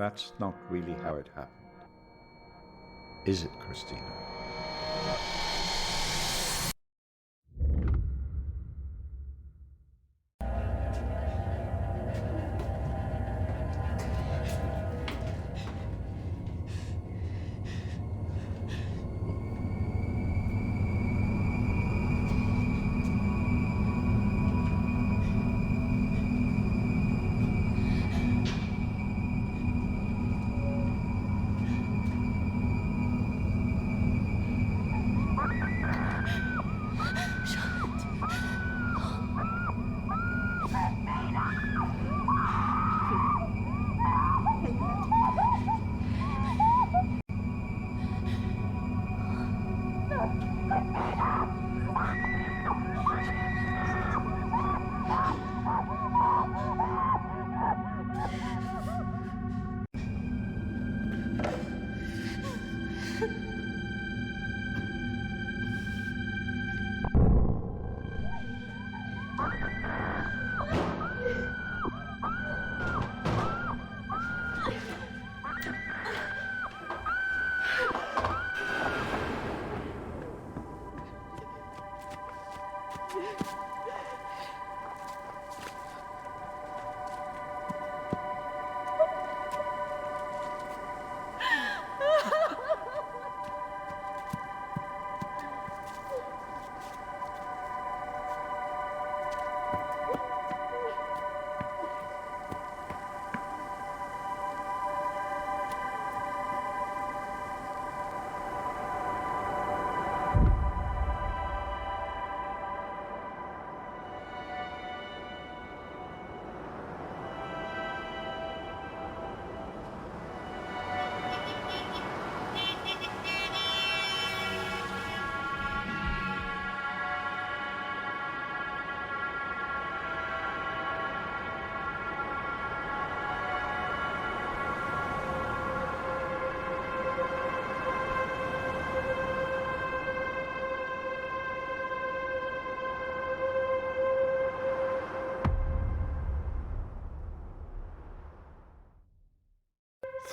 That's not really how it happened. Is it, Kristina?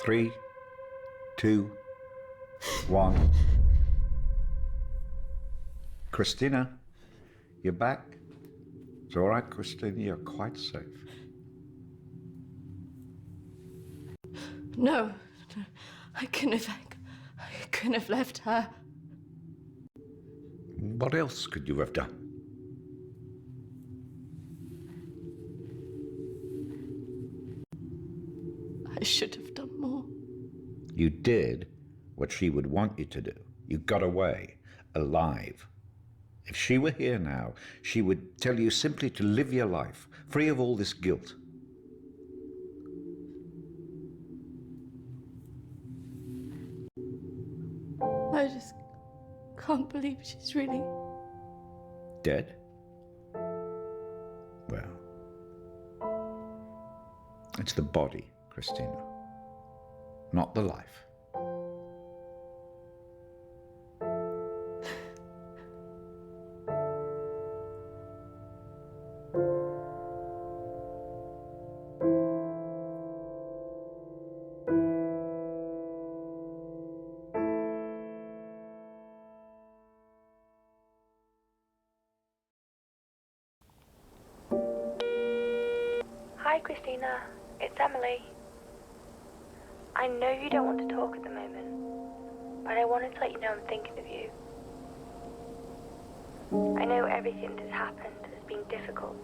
Three, 2, 1. Kristina, you're back. It's all right, Kristina, you're quite safe. No, I couldn't have left her. What else could you have done? I should have done more. You did what she would want you to do. You got away, alive. If she were here now, she would tell you simply to live your life, free of all this guilt. I just can't believe she's really... Dead? Well, it's the body, Kristina, not the life. Hi, Kristina. It's Emily. I know you don't want to talk at the moment, but I wanted to let you know I'm thinking of you. I know everything that's happened has been difficult,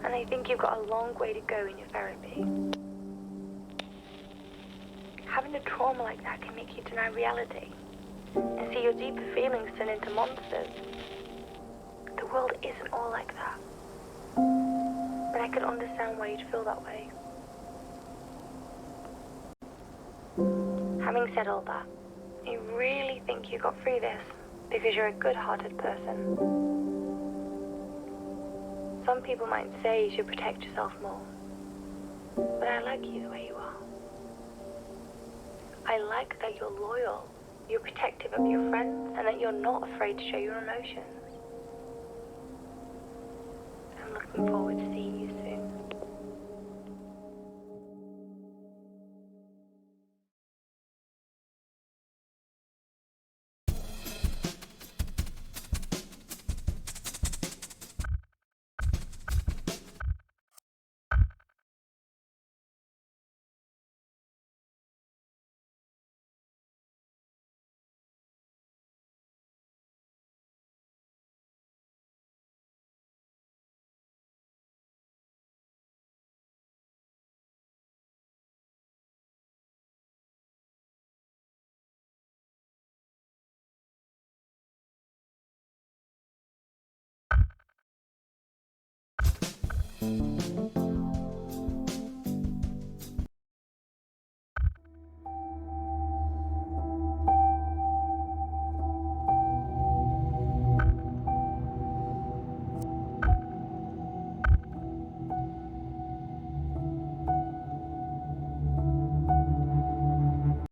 and I think you've got a long way to go in your therapy. Having a trauma like that can make you deny reality and see your deeper feelings turn into monsters. The world isn't all like that. But I can understand why you'd feel that way. Having said all that, I really think you got through this because you're a good-hearted person. Some people might say you should protect yourself more, but I like you the way you are. I like that you're loyal, you're protective of your friends, and that you're not afraid to show your emotions. I'm looking forward to seeing you soon. Bye.